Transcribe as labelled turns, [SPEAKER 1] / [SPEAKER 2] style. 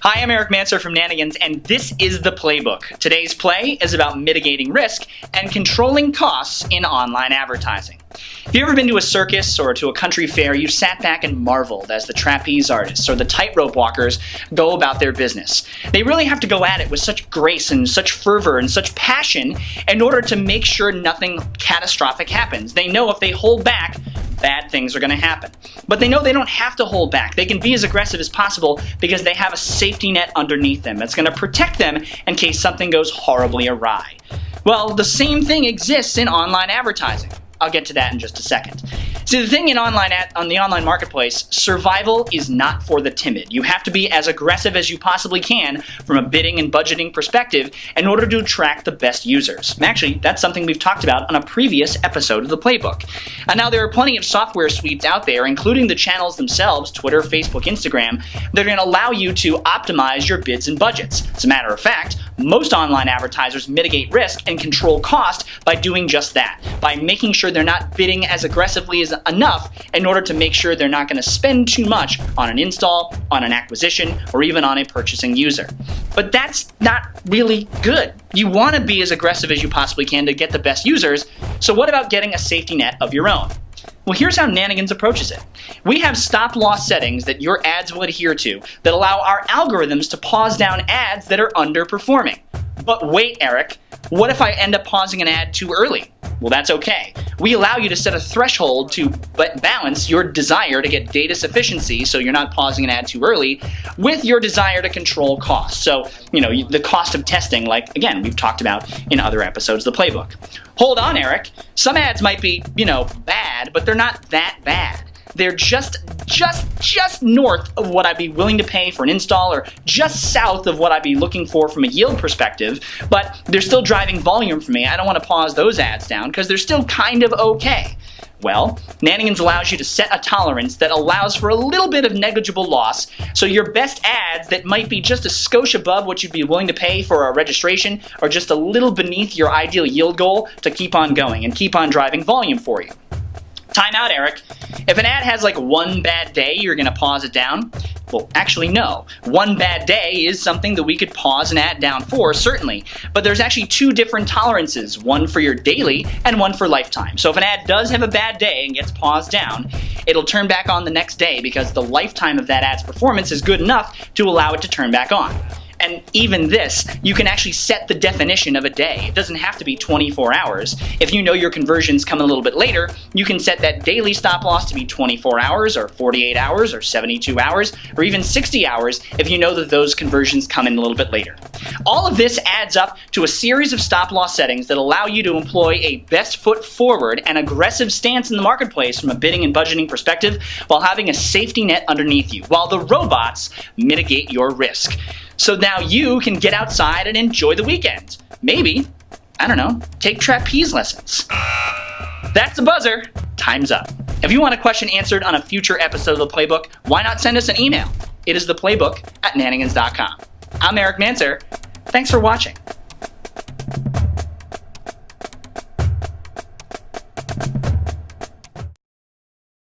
[SPEAKER 1] Hi, I'm Erik from Nanigans, and this is the Playbook. Today's play is about mitigating risk and controlling costs in online advertising. If you've ever been to a circus or to a country fair, you've sat back and marveled as the trapeze artists or the tightrope walkers go about their business. They really have to go at it with such grace and such fervor and such passion in order to make sure nothing catastrophic happens. They know if they hold back, bad things are going to happen. But they know they don't have to hold back. They can be as aggressive as possible because they have a safety net underneath them that's going to protect them in case something goes horribly awry. Well, the same thing exists in online advertising. I'll get to that in just a second. See, the thing on the online marketplace, survival is not for the timid. You have to be as aggressive as you possibly can from a bidding and budgeting perspective in order to attract the best users. And actually, that's something we've talked about on a previous episode of the Playbook. And now there are plenty of software suites out there, including the channels themselves, Twitter, Facebook, Instagram, that are going to allow you to optimize your bids and budgets. As a matter of fact, most online advertisers mitigate risk and control cost by doing just that, by making sure they're not bidding as aggressively as enough in order to make sure they're not going to spend too much on an install, on an acquisition, or even on a purchasing user. But that's not really good. You want to be as aggressive as you possibly can to get the best users, so what about getting a safety net of your own? Well, here's how Nanigans approaches it. We have stop-loss settings that your ads will adhere to that allow our algorithms to pause down ads that are underperforming. But wait, Erik, what if I end up pausing an ad too early? Well, that's okay. We allow you to set a threshold to balance your desire to get data sufficiency, so you're not pausing an ad too early, with your desire to control costs. So, the cost of testing, like, again, we've talked about in other episodes of the Playbook. Hold on, Erik. Some ads might be, bad, but they're not that bad. They're just north of what I'd be willing to pay for an install, or just south of what I'd be looking for from a yield perspective, but they're still driving volume for me. I don't want to pause those ads down because they're still kind of okay. Well, Nanigans allows you to set a tolerance that allows for a little bit of negligible loss, so your best ads that might be just a skosh above what you'd be willing to pay for a registration are just a little beneath your ideal yield goal to keep on going and keep on driving volume for you. Time out, Erik. If an ad has like one bad day, you're going to pause it down? Well, actually, no. One bad day is something that we could pause an ad down for, certainly. But there's actually two different tolerances, one for your daily and one for lifetime. So if an ad does have a bad day and gets paused down, it'll turn back on the next day because the lifetime of that ad's performance is good enough to allow it to turn back on. And even this, you can actually set the definition of a day. It doesn't have to be 24 hours. If you know your conversions come a little bit later, you can set that daily stop loss to be 24 hours or 48 hours or 72 hours or even 60 hours if you know that those conversions come in a little bit later. All of this adds up to a series of stop loss settings that allow you to employ a best foot forward and aggressive stance in the marketplace from a bidding and budgeting perspective while having a safety net underneath you, while the robots mitigate your risk. So now you can get outside and enjoy the weekend. Maybe, take trapeze lessons. That's the buzzer. Time's up. If you want a question answered on a future episode of the Playbook, why not send us an email? It is theplaybook@nanigans.com. I'm Erik. Thanks for watching.